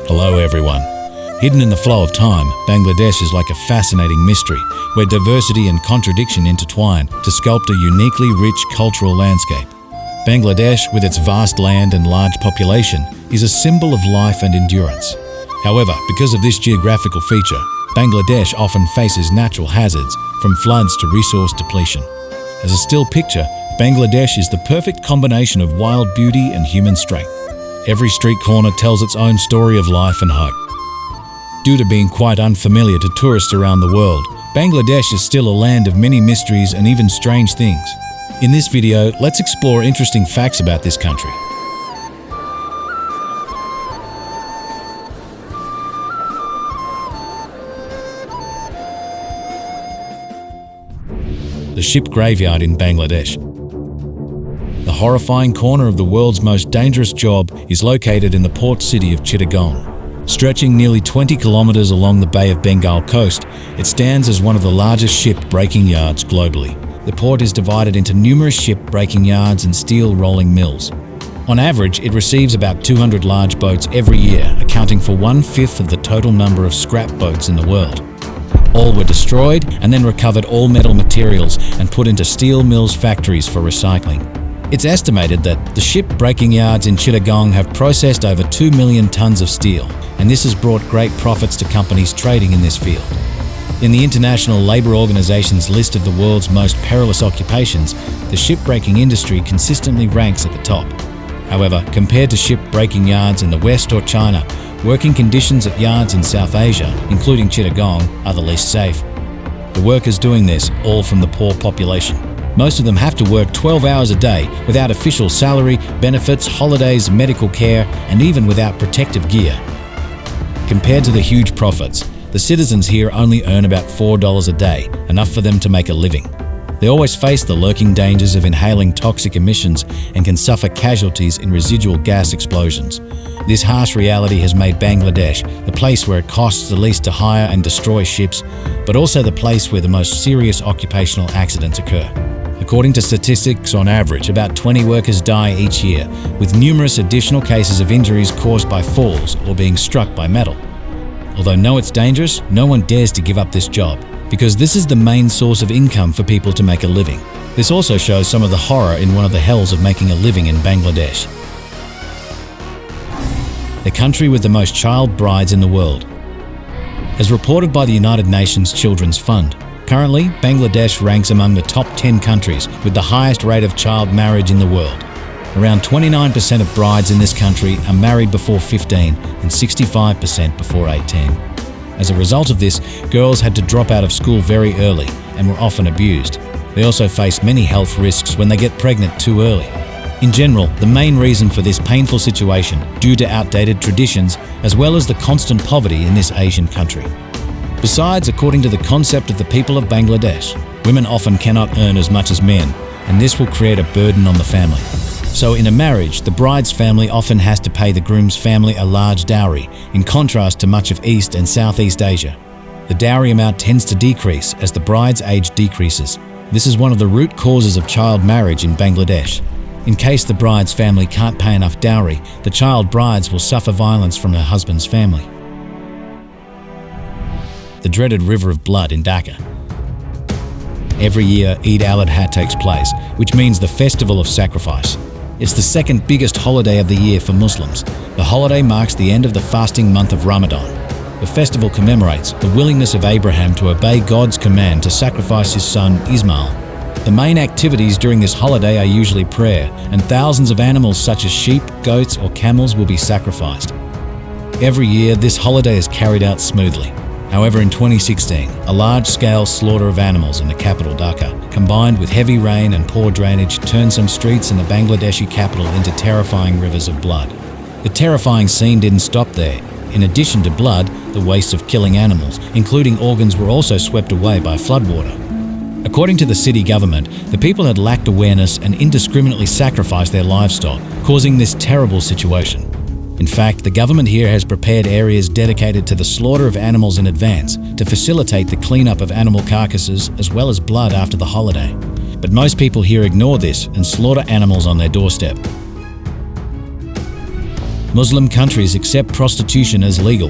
Hello everyone. Hidden in the flow of time, Bangladesh is like a fascinating mystery where diversity and contradiction intertwine to sculpt a uniquely rich cultural landscape. Bangladesh, with its vast land and large population, is a symbol of life and endurance. However, because of this geographical feature, Bangladesh often faces natural hazards, from floods to resource depletion. As a still picture, Bangladesh is the perfect combination of wild beauty and human strength. Every street corner tells its own story of life and hope. Due to being quite unfamiliar to tourists around the world, Bangladesh is still a land of many mysteries and even strange things. In this video, let's explore interesting facts about this country. The ship graveyard in Bangladesh. The horrifying corner of the world's most dangerous job is located in the port city of Chittagong. Stretching nearly 20 kilometers along the Bay of Bengal coast, it stands as one of the largest ship-breaking yards globally. The port is divided into numerous ship-breaking yards and steel rolling mills. On average, it receives about 200 large boats every year, accounting for 1/5 of the total number of scrap boats in the world. All were destroyed and then recovered all metal materials and put into steel mills factories for recycling. It's estimated that the ship-breaking yards in Chittagong have processed over 2 million tons of steel, and this has brought great profits to companies trading in this field. In the International Labour Organization's list of the world's most perilous occupations, the ship-breaking industry consistently ranks at the top. However, compared to ship-breaking yards in the West or China, working conditions at yards in South Asia, including Chittagong, are the least safe. The workers doing this, all from the poor population. Most of them have to work 12 hours a day without official salary, benefits, holidays, medical care, and even without protective gear. Compared to the huge profits, the citizens here only earn about $4 a day, enough for them to make a living. They always face the lurking dangers of inhaling toxic emissions and can suffer casualties in residual gas explosions. This harsh reality has made Bangladesh the place where it costs the least to hire and destroy ships, but also the place where the most serious occupational accidents occur. According to statistics, on average, about 20 workers die each year, with numerous additional cases of injuries caused by falls or being struck by metal. Although know it's dangerous, no one dares to give up this job, because this is the main source of income for people to make a living. This also shows some of the horror in one of the hells of making a living in Bangladesh. The country with the most child brides in the world. As reported by the United Nations Children's Fund, currently, Bangladesh ranks among the top 10 countries with the highest rate of child marriage in the world. Around 29% of brides in this country are married before 15 and 65% before 18. As a result of this, girls had to drop out of school very early and were often abused. They also face many health risks when they get pregnant too early. In general, the main reason for this painful situation due to outdated traditions as well as the constant poverty in this Asian country. Besides, according to the concept of the people of Bangladesh, women often cannot earn as much as men, and this will create a burden on the family. So in a marriage, the bride's family often has to pay the groom's family a large dowry, in contrast to much of East and Southeast Asia. The dowry amount tends to decrease as the bride's age decreases. This is one of the root causes of child marriage in Bangladesh. In case the bride's family can't pay enough dowry, the child brides will suffer violence from her husband's family. The dreaded River of Blood in Dhaka. Every year, Eid al-Adha takes place, which means the festival of sacrifice. It's the second biggest holiday of the year for Muslims. The holiday marks the end of the fasting month of Ramadan. The festival commemorates the willingness of Abraham to obey God's command to sacrifice his son Ismail. The main activities during this holiday are usually prayer, and thousands of animals such as sheep, goats, or camels will be sacrificed. Every year, this holiday is carried out smoothly. However, in 2016, a large-scale slaughter of animals in the capital Dhaka, combined with heavy rain and poor drainage, turned some streets in the Bangladeshi capital into terrifying rivers of blood. The terrifying scene didn't stop there. In addition to blood, the waste of killing animals, including organs, were also swept away by floodwater. According to the city government, the people had lacked awareness and indiscriminately sacrificed their livestock, causing this terrible situation. In fact, the government here has prepared areas dedicated to the slaughter of animals in advance to facilitate the cleanup of animal carcasses as well as blood after the holiday. But most people here ignore this and slaughter animals on their doorstep. Muslim countries accept prostitution as legal.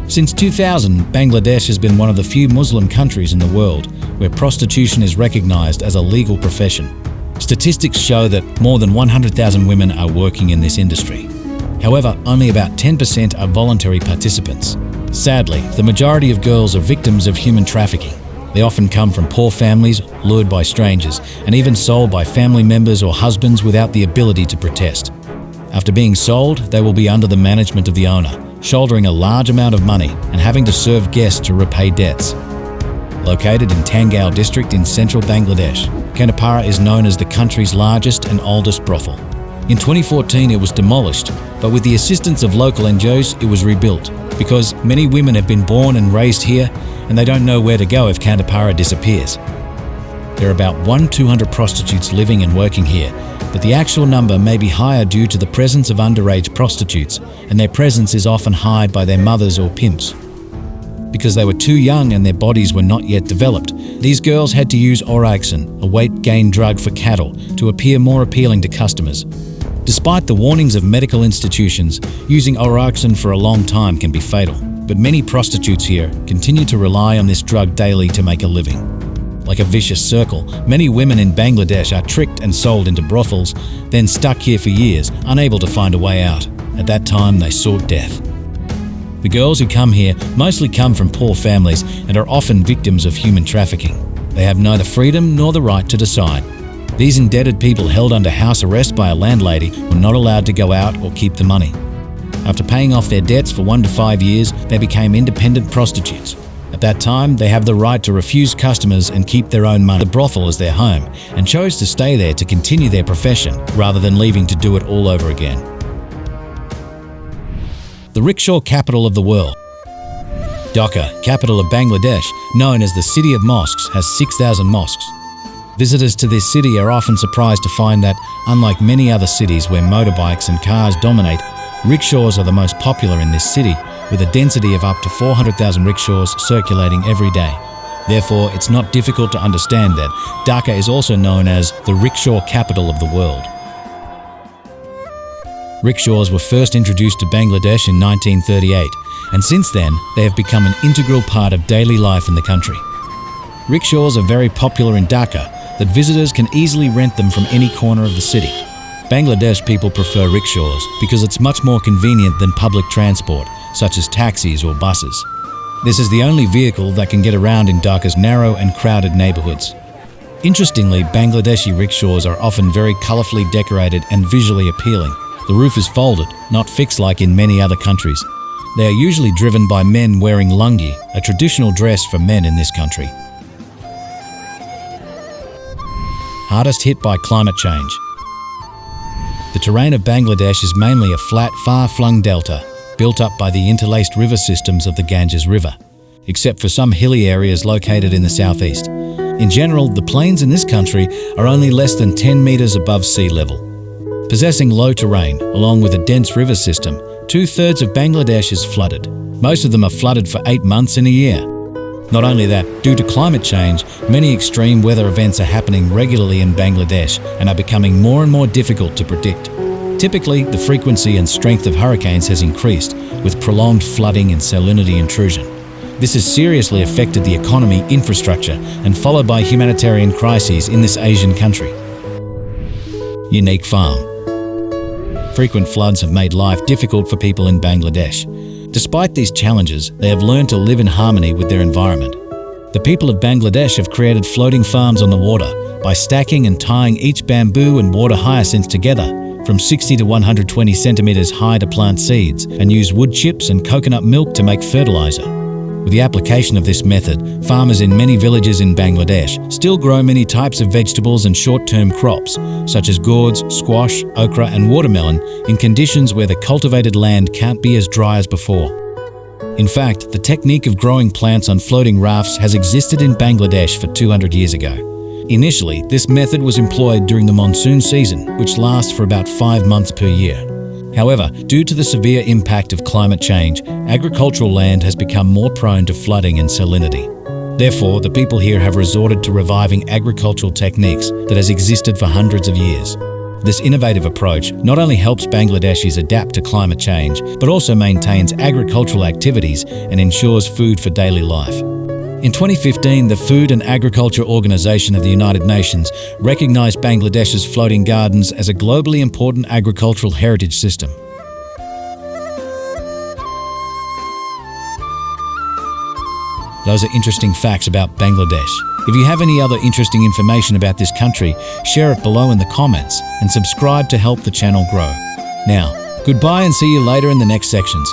Since 2000, Bangladesh has been one of the few Muslim countries in the world where prostitution is recognized as a legal profession. Statistics show that more than 100,000 women are working in this industry. However, only about 10% are voluntary participants. Sadly, the majority of girls are victims of human trafficking. They often come from poor families, lured by strangers, and even sold by family members or husbands without the ability to protest. After being sold, they will be under the management of the owner, shouldering a large amount of money and having to serve guests to repay debts. Located in Tangail district in central Bangladesh, Kandapara is known as the country's largest and oldest brothel. In 2014 it was demolished, but with the assistance of local NGOs it was rebuilt, because many women have been born and raised here and they don't know where to go if Kandapara disappears. There are about 200 prostitutes living and working here, but the actual number may be higher due to the presence of underage prostitutes, and their presence is often hired by their mothers or pimps. Because they were too young and their bodies were not yet developed, these girls had to use Oroxen, a weight gain drug for cattle, to appear more appealing to customers. Despite the warnings of medical institutions, using Oroxen for a long time can be fatal, but many prostitutes here continue to rely on this drug daily to make a living. Like a vicious circle, many women in Bangladesh are tricked and sold into brothels, then stuck here for years, unable to find a way out. At that time, they sought death. The girls who come here mostly come from poor families and are often victims of human trafficking. They have neither freedom nor the right to decide. These indebted people held under house arrest by a landlady were not allowed to go out or keep the money. After paying off their debts for 1 to 5 years, they became independent prostitutes. At that time, they have the right to refuse customers and keep their own money. The brothel is their home and chose to stay there to continue their profession rather than leaving to do it all over again. The rickshaw capital of the world. Dhaka, capital of Bangladesh, known as the City of Mosques, has 6,000 mosques. Visitors to this city are often surprised to find that, unlike many other cities where motorbikes and cars dominate, rickshaws are the most popular in this city, with a density of up to 400,000 rickshaws circulating every day. Therefore, it's not difficult to understand that Dhaka is also known as the rickshaw capital of the world. Rickshaws were first introduced to Bangladesh in 1938, and since then, they have become an integral part of daily life in the country. Rickshaws are very popular in Dhaka, that visitors can easily rent them from any corner of the city. Bangladesh people prefer rickshaws because it's much more convenient than public transport, such as taxis or buses. This is the only vehicle that can get around in Dhaka's narrow and crowded neighborhoods. Interestingly, Bangladeshi rickshaws are often very colorfully decorated and visually appealing. The roof is folded, not fixed like in many other countries. They are usually driven by men wearing lungi, a traditional dress for men in this country. Hardest hit by climate change. The terrain of Bangladesh is mainly a flat, far-flung delta, built up by the interlaced river systems of the Ganges River, except for some hilly areas located in the southeast. In general, the plains in this country are only less than 10 meters above sea level. Possessing low terrain, along with a dense river system, 2/3 of Bangladesh is flooded. Most of them are flooded for 8 months in a year. Not only that, due to climate change, many extreme weather events are happening regularly in Bangladesh and are becoming more and more difficult to predict. Typically, the frequency and strength of hurricanes has increased, with prolonged flooding and salinity intrusion. This has seriously affected the economy, infrastructure, and followed by humanitarian crises in this Asian country. Unique farm. Frequent floods have made life difficult for people in Bangladesh. Despite these challenges, they have learned to live in harmony with their environment. The people of Bangladesh have created floating farms on the water by stacking and tying each bamboo and water hyacinth together from 60 to 120 centimeters high to plant seeds, and use wood chips and coconut milk to make fertilizer. With the application of this method, farmers in many villages in Bangladesh still grow many types of vegetables and short-term crops, such as gourds, squash, okra and watermelon, in conditions where the cultivated land can't be as dry as before. In fact, the technique of growing plants on floating rafts has existed in Bangladesh for 200 years ago. Initially, this method was employed during the monsoon season, which lasts for about 5 months per year. However, due to the severe impact of climate change, agricultural land has become more prone to flooding and salinity. Therefore, the people here have resorted to reviving agricultural techniques that has existed for hundreds of years. This innovative approach not only helps Bangladeshis adapt to climate change, but also maintains agricultural activities and ensures food for daily life. In 2015, the Food and Agriculture Organization of the United Nations recognized Bangladesh's floating gardens as a globally important agricultural heritage system. Those are interesting facts about Bangladesh. If you have any other interesting information about this country, share it below in the comments and subscribe to help the channel grow. Now, goodbye and see you later in the next sections.